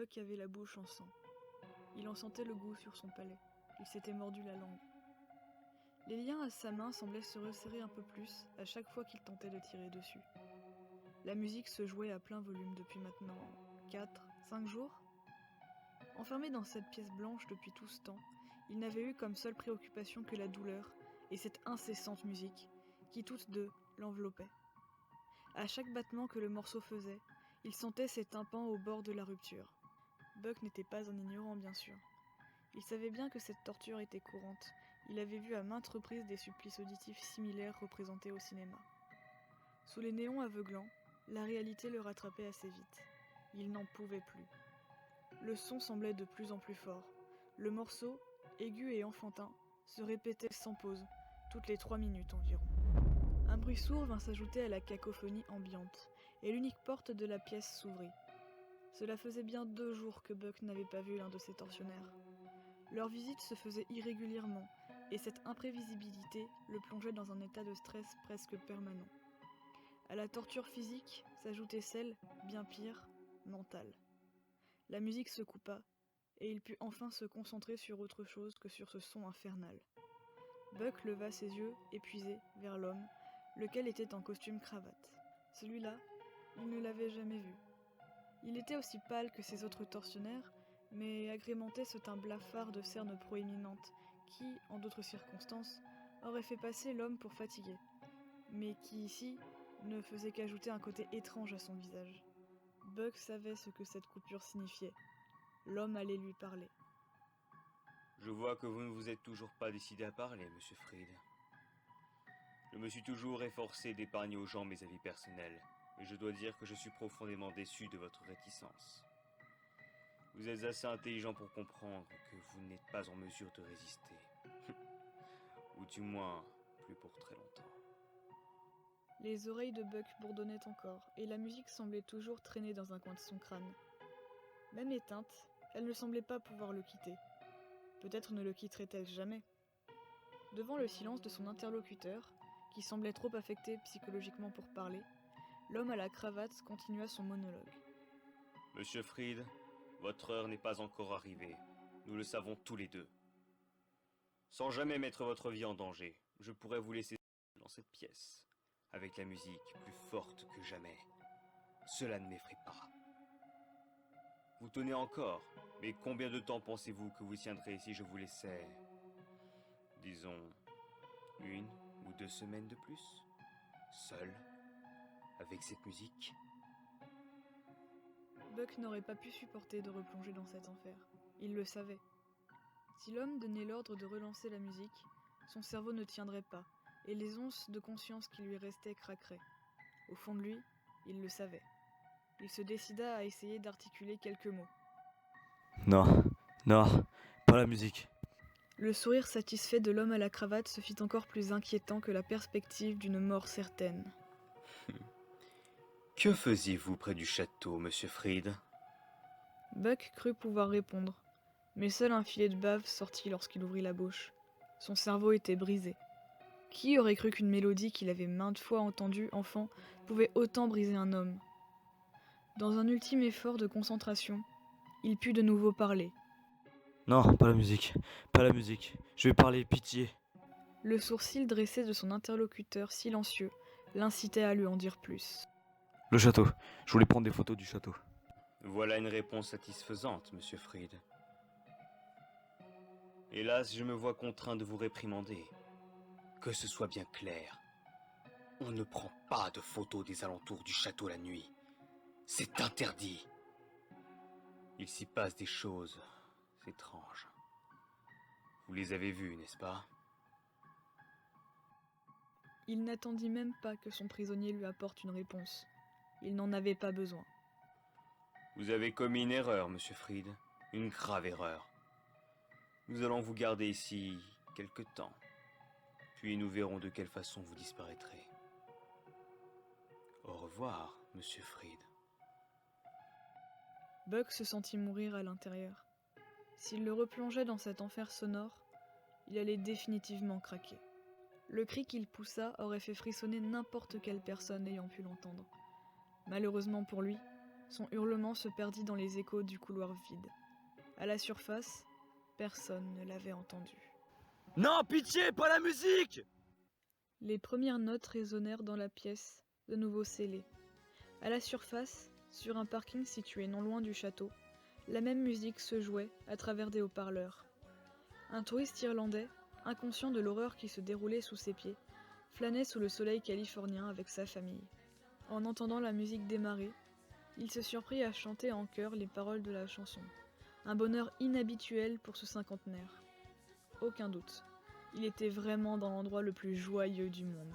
Buck avait la bouche en sang. Il en sentait le goût sur son palais. Il s'était mordu la langue. Les liens à sa main semblaient se resserrer un peu plus à chaque fois qu'il tentait de tirer dessus. La musique se jouait à plein volume depuis maintenant 4, 5 jours. Enfermé dans cette pièce blanche depuis tout ce temps, il n'avait eu comme seule préoccupation que la douleur et cette incessante musique qui toutes deux l'enveloppaient. À chaque battement que le morceau faisait, il sentait ses tympans au bord de la rupture. Buck n'était pas un ignorant, bien sûr. Il savait bien que cette torture était courante. Il avait vu à maintes reprises des supplices auditifs similaires représentés au cinéma. Sous les néons aveuglants, la réalité le rattrapait assez vite. Il n'en pouvait plus. Le son semblait de plus en plus fort. Le morceau, aigu et enfantin, se répétait sans pause, toutes les 3 minutes environ. Un bruit sourd vint s'ajouter à la cacophonie ambiante, et l'unique porte de la pièce s'ouvrit. Cela faisait bien 2 jours que Buck n'avait pas vu l'un de ses tortionnaires. Leur visite se faisait irrégulièrement, et cette imprévisibilité le plongeait dans un état de stress presque permanent. À la torture physique s'ajoutait celle, bien pire, mentale. La musique se coupa, et il put enfin se concentrer sur autre chose que sur ce son infernal. Buck leva ses yeux, épuisés, vers l'homme, lequel était en costume cravate. Celui-là, il ne l'avait jamais vu. Il était aussi pâle que ses autres tortionnaires, mais agrémentait ce teint blafard de cernes proéminentes qui, en d'autres circonstances, aurait fait passer l'homme pour fatigué, mais qui ici ne faisait qu'ajouter un côté étrange à son visage. Buck savait ce que cette coupure signifiait. L'homme allait lui parler. Je vois que vous ne vous êtes toujours pas décidé à parler, monsieur Fried. Je me suis toujours efforcé d'épargner aux gens mes avis personnels, et je dois dire que je suis profondément déçu de votre réticence. Vous êtes assez intelligent pour comprendre que vous n'êtes pas en mesure de résister. Ou du moins, plus pour très longtemps. Les oreilles de Buck bourdonnaient encore, et la musique semblait toujours traîner dans un coin de son crâne. Même éteinte, elle ne semblait pas pouvoir le quitter. Peut-être ne le quitterait-elle jamais. Devant le silence de son interlocuteur, qui semblait trop affecté psychologiquement pour parler, l'homme à la cravate continua son monologue. Monsieur Fried, votre heure n'est pas encore arrivée. Nous le savons tous les deux. Sans jamais mettre votre vie en danger, je pourrais vous laisser dans cette pièce, avec la musique plus forte que jamais. Cela ne m'effraie pas. Vous tenez encore, mais combien de temps pensez-vous que vous tiendrez si je vous laissais, disons, 1 ou 2 semaines de plus, seul, avec cette musique? Buck n'aurait pas pu supporter de replonger dans cet enfer. Il le savait. Si l'homme donnait l'ordre de relancer la musique, son cerveau ne tiendrait pas, et les onces de conscience qui lui restaient craqueraient. Au fond de lui, il le savait. Il se décida à essayer d'articuler quelques mots. Non, non, pas la musique. Le sourire satisfait de l'homme à la cravate se fit encore plus inquiétant que la perspective d'une mort certaine. Que faisiez-vous près du château, monsieur Fried? Buck crut pouvoir répondre, mais seul un filet de bave sortit lorsqu'il ouvrit la bouche. Son cerveau était brisé. Qui aurait cru qu'une mélodie qu'il avait maintes fois entendue enfant pouvait autant briser un homme? Dans un ultime effort de concentration, il put de nouveau parler. Non, pas la musique, pas la musique. Je vais parler, pitié. Le sourcil dressé de son interlocuteur silencieux l'incitait à lui en dire plus. Le château, je voulais prendre des photos du château. Voilà une réponse satisfaisante, monsieur Fried. Hélas, je me vois contraint de vous réprimander. Que ce soit bien clair. On ne prend pas de photos des alentours du château la nuit. C'est interdit. Il s'y passe des choses étranges. Vous les avez vues, n'est-ce pas? Il n'attendit même pas que son prisonnier lui apporte une réponse. Il n'en avait pas besoin. Vous avez commis une erreur, monsieur Fried. Une grave erreur. Nous allons vous garder ici quelque temps. Puis nous verrons de quelle façon vous disparaîtrez. Au revoir, monsieur Fried. Buck se sentit mourir à l'intérieur. S'il le replongeait dans cet enfer sonore, il allait définitivement craquer. Le cri qu'il poussa aurait fait frissonner n'importe quelle personne ayant pu l'entendre. Malheureusement pour lui, Son hurlement se perdit dans les échos du couloir vide. À la surface, personne ne l'avait entendu. Non, pitié, pas la musique! Les premières notes résonnèrent dans la pièce, de nouveau scellée. À la surface, sur un parking situé non loin du château, la même musique se jouait à travers des haut-parleurs. Un touriste irlandais, inconscient de l'horreur qui se déroulait sous ses pieds, flânait sous le soleil californien avec sa famille. En entendant la musique démarrer, il se surprit à chanter en chœur les paroles de la chanson. Un bonheur inhabituel pour ce cinquantenaire. Aucun doute, il était vraiment dans l'endroit le plus joyeux du monde.